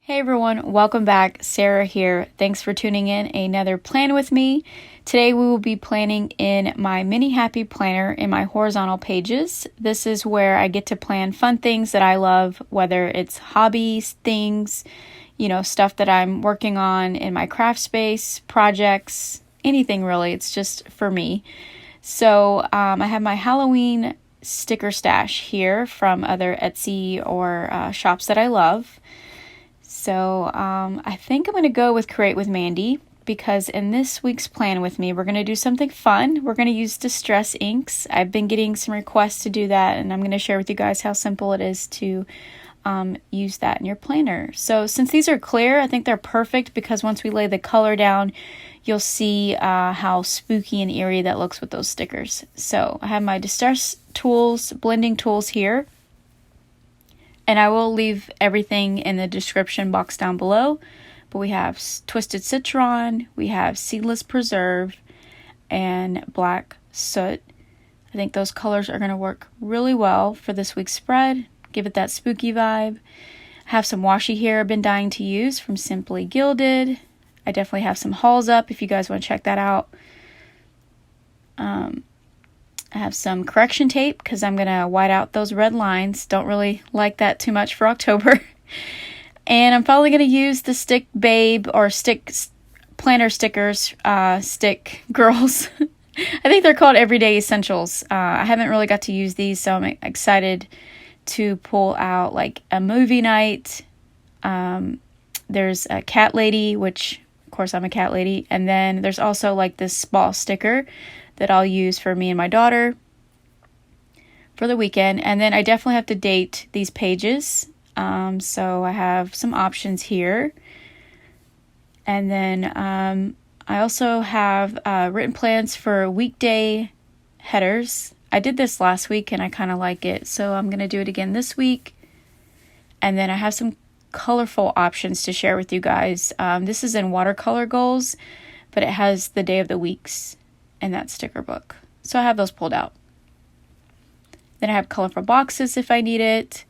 Hey everyone, welcome back. Sarah here. Thanks for tuning in another plan with me. Today we will be planning in my mini happy planner in my horizontal pages. This is where I get to plan fun things that I love, whether it's hobbies, things, stuff that I'm working on in my craft space, projects, anything really. It's just for me. So I have my Halloween sticker stash here from other Etsy or shops that I love. So I think I'm going to go with CreateWithMandy because in this week's plan with me, we're going to do something fun. We're going to use distress inks. I've been getting some requests to do that, and I'm going to share with you guys how simple it is to use that in your planner. So since these are clear, I think they're perfect because once we lay the color down, you'll see how spooky and eerie that looks with those stickers. So I have my distress tools, blending tools here. And I will leave everything in the description box down below. But we have Twisted Citron, we have Seedless Preserve, and Black Soot. I think those colors are going to work really well for this week's spread. Give it that spooky vibe. I have some washi here I've been dying to use from Simply Gilded. I definitely have some hauls up if you guys want to check that out. I have some correction tape because I'm going to white out those red lines. Don't really like that too much for October. And I'm probably going to use the Stick Babe or Stick Planner stickers, Stick Girls. I think they're called Everyday Essentials. I haven't really got to use these, so I'm excited to pull out like a movie night. There's a cat lady, which of course I'm a cat lady. And then there's also like this spa sticker that I'll use for me and my daughter for the weekend. And then I definitely have to date these pages. So I have some options here. And then I also have written plans for weekday headers. I did this last week and I kind of like it. So I'm going to do it again this week. And then I have some colorful options to share with you guys. This is in watercolor goals, but it has the day of the weeks in that sticker book. So I have those pulled out. Then I have colorful boxes if I need it.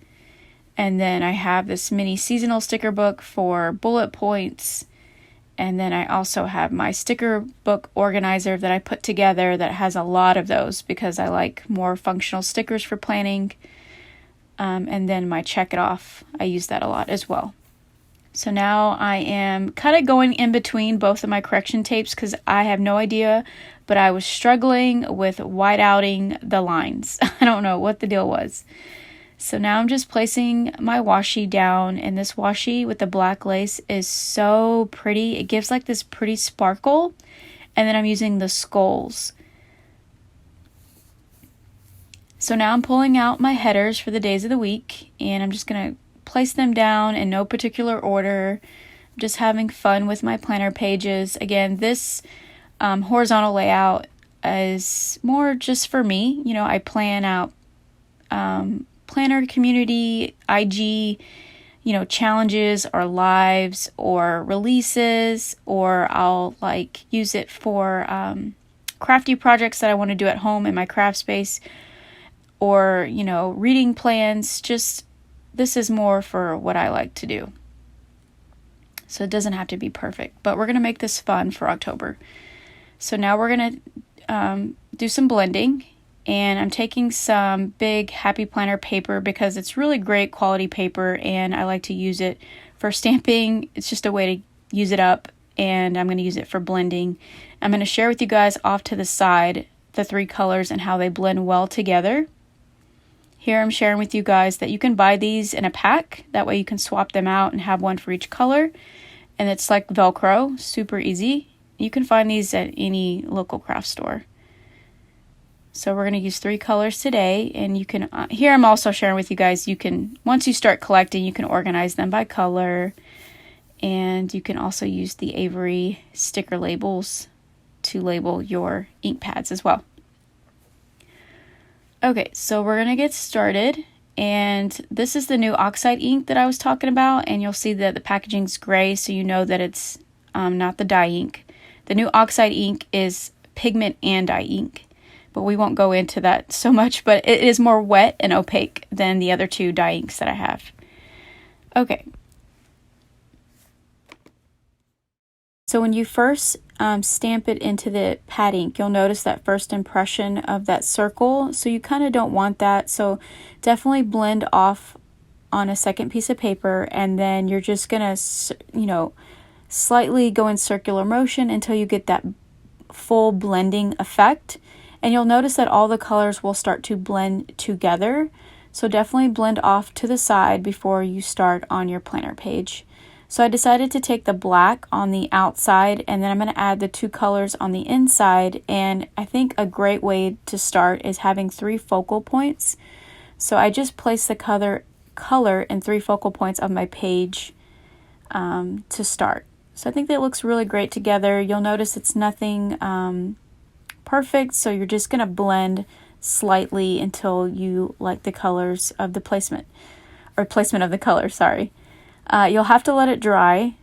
And then I have this mini seasonal sticker book for bullet points. And then I also have my sticker book organizer that I put together that has a lot of those because I like more functional stickers for planning. And then my check it off, I use that a lot as well. So now I am kind of going in between both of my correction tapes because I have no idea, but I was struggling with whiteouting the lines. I don't know what the deal was. So now I'm just placing my washi down, and this washi with the black lace is so pretty. It gives like this pretty sparkle, and then I'm using the skulls. So now I'm pulling out my headers for the days of the week, and I'm just going to place them down in no particular order. I'm just having fun with my planner pages. Again, this horizontal layout is more just for me. I plan out planner community, IG, challenges or lives or releases, or I'll like use it for crafty projects that I want to do at home in my craft space, or, reading plans. Just this is more for what I like to do. So it doesn't have to be perfect, but we're going to make this fun for October. So now we're going to do some blending, and I'm taking some big Happy Planner paper because it's really great quality paper and I like to use it for stamping. It's just a way to use it up, and I'm going to use it for blending. I'm going to share with you guys off to the side the three colors and how they blend well together. Here I'm sharing with you guys that you can buy these in a pack. That way you can swap them out and have one for each color. And it's like Velcro, super easy. You can find these at any local craft store. So we're going to use three colors today. And you can, here I'm also sharing with you guys, you can, once you start collecting, you can organize them by color. And you can also use the Avery sticker labels to label your ink pads as well. Okay, so we're going to get started, and this is the new oxide ink that I was talking about, and you'll see that the packaging's gray, so you know that it's not the dye ink. The new oxide ink is pigment and dye ink, but we won't go into that so much, but it is more wet and opaque than the other two dye inks that I have. Okay, So when you first stamp it into the pad ink, you'll notice that first impression of that circle. So you kind of don't want that. So definitely blend off on a second piece of paper, and then you're just gonna, slightly go in circular motion until you get that full blending effect. And you'll notice that all the colors will start to blend together. So definitely blend off to the side before you start on your planner page. So I decided to take the black on the outside, and then I'm going to add the 2 colors on the inside. And I think a great way to start is having 3 focal points. So I just placed the color in 3 focal points of my page to start. So I think that looks really great together. You'll notice it's nothing perfect, so you're just going to blend slightly until you like the colors of the placement of the color, sorry. You'll have to let it dry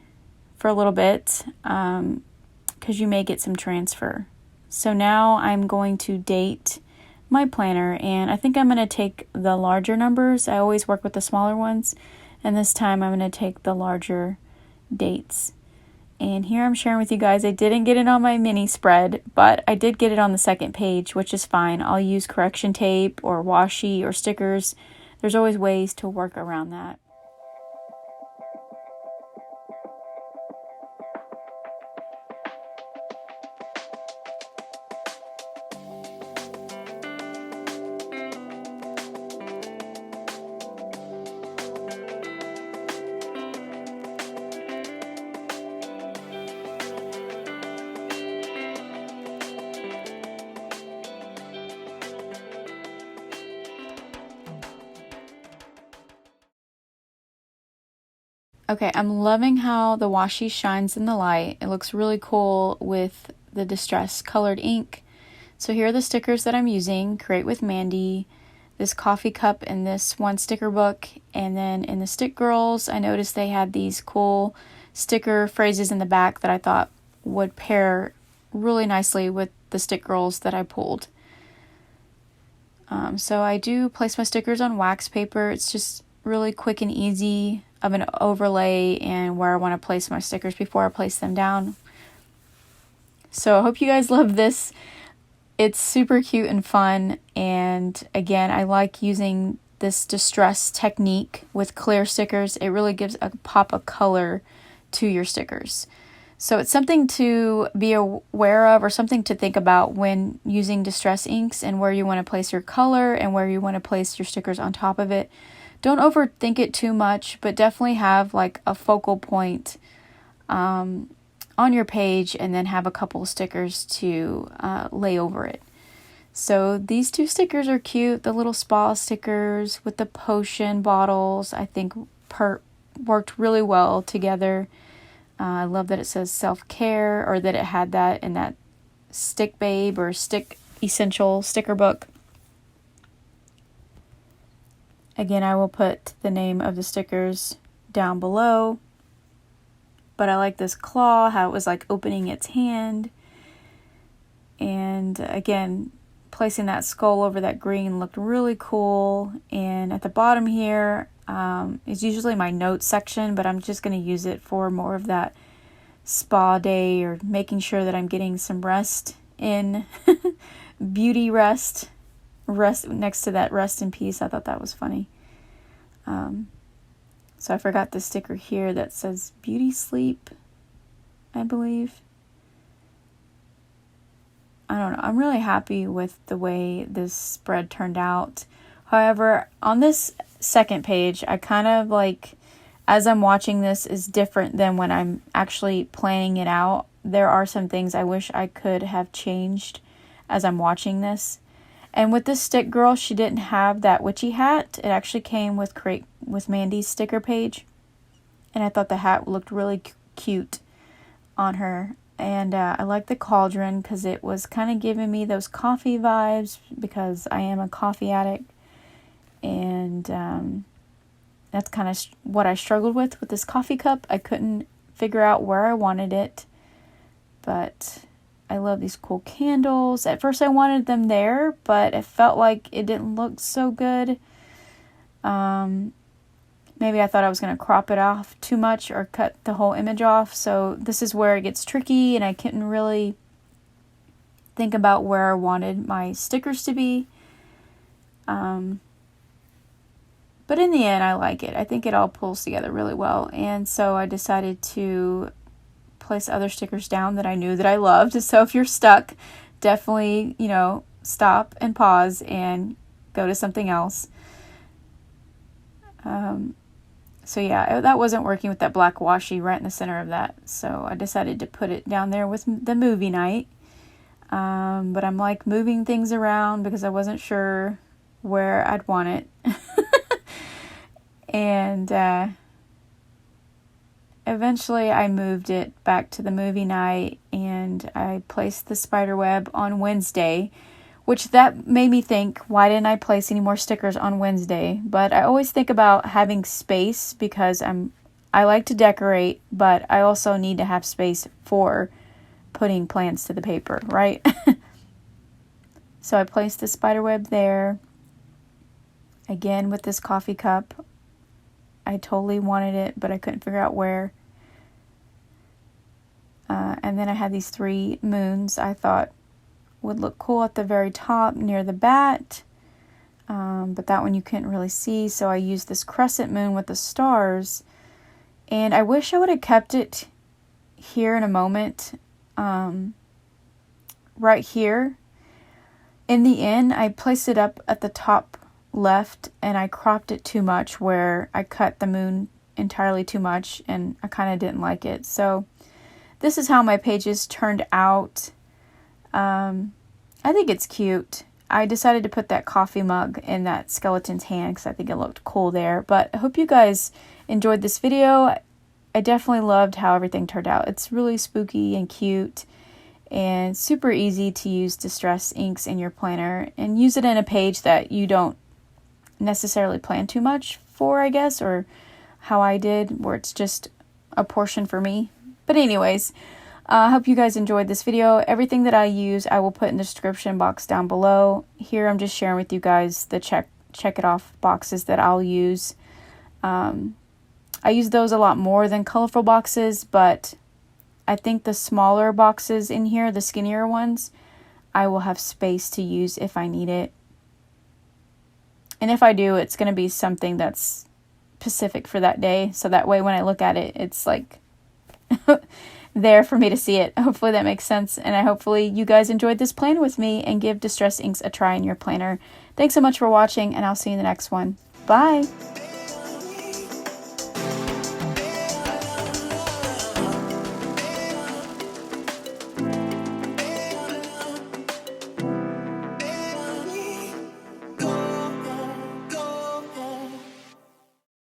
for a little bit because you may get some transfer. So now I'm going to date my planner, and I think I'm going to take the larger numbers. I always work with the smaller ones, and this time I'm going to take the larger dates. And here I'm sharing with you guys, I didn't get it on my mini spread, but I did get it on the second page, which is fine. I'll use correction tape or washi or stickers. There's always ways to work around that. Okay, I'm loving how the washi shines in the light. It looks really cool with the distress colored ink. So here are the stickers that I'm using. CreateWithMandy, this coffee cup, and this one sticker book. And then in the Stick Girls, I noticed they had these cool sticker phrases in the back that I thought would pair really nicely with the Stick Girls that I pulled. So I do place my stickers on wax paper. It's just really quick and easy of an overlay and where I want to place my stickers before I place them down. So I hope you guys love this. It's super cute and fun, and again, I like using this distress technique with clear stickers. It really gives a pop of color to your stickers. So it's something to be aware of, or something to think about when using distress inks, and where you want to place your color and where you want to place your stickers on top of it. Don't overthink it too much, but definitely have like a focal point on your page, and then have a couple of stickers to lay over it. So these 2 stickers are cute. The little spa stickers with the potion bottles, I think worked really well together. I love that it says self-care, or that it had that in that Stick Babe or Stick Essential sticker book. Again, I will put the name of the stickers down below. But I like this claw, how it was like opening its hand. And again, placing that skull over that green looked really cool. And at the bottom here is usually my notes section, but I'm just going to use it for more of that spa day, or making sure that I'm getting some rest in. Beauty rest next to that rest in peace. I thought that was funny. So I forgot the sticker here that says beauty sleep, I believe. I don't know. I'm really happy with the way this spread turned out. However, on this second page, I kind of like, as I'm watching this, is different than when I'm actually planning it out. There are some things I wish I could have changed as I'm watching this. And with this Stick Girl, she didn't have that witchy hat. It actually came with CreateWithMandy's sticker page. And I thought the hat looked really cute on her. And I like the cauldron because it was kind of giving me those coffee vibes, because I am a coffee addict. And that's kind of what I struggled with this coffee cup. I couldn't figure out where I wanted it. But I love these cool candles. At first I wanted them there, but it felt like it didn't look so good. maybe I thought I was going to crop it off too much or cut the whole image off. So this is where it gets tricky, and I couldn't really think about where I wanted my stickers to be. But in the end, I like it. I think it all pulls together really well. And so I decided to place other stickers down that I knew that I loved. So if you're stuck, definitely, stop and pause and go to something else. So yeah, that wasn't working with that black washi right in the center of that. So I decided to put it down there with the movie night. But I'm like moving things around because I wasn't sure where I'd want it. And eventually I moved it back to the movie night, and I placed the spider web on Wednesday, which that made me think, why didn't I place any more stickers on Wednesday? But I always think about having space because I like to decorate, but I also need to have space for putting plans to the paper, right? So I placed the spider web there. Again with this coffee cup. I totally wanted it, but I couldn't figure out where. And then I had these 3 moons I thought would look cool at the very top near the bat. But that one you couldn't really see, so I used this crescent moon with the stars. And I wish I would have kept it here in a moment. Right here. In the end, I placed it up at the top left, and I cropped it too much where I cut the moon entirely too much, and I kind of didn't like it. So this is how my pages turned out. I think it's cute. I decided to put that coffee mug in that skeleton's hand because I think it looked cool there. But I hope you guys enjoyed this video. I definitely loved how everything turned out. It's really spooky and cute and super easy to use distress inks in your planner and use it in a page that you don't necessarily plan too much for, I guess, or how I did, where it's just a portion for me. But anyways, I hope you guys enjoyed this video. Everything that I use I will put in the description box down below. Here I'm just sharing with you guys the check it off boxes that I'll use. I use those a lot more than colorful boxes, but I think the smaller boxes in here, the skinnier ones, I will have space to use if I need it. And if I do, it's going to be something that's specific for that day. So that way when I look at it, it's like there for me to see it. Hopefully that makes sense. And hopefully you guys enjoyed this plan with me and give Distress Inks a try in your planner. Thanks so much for watching, and I'll see you in the next one. Bye!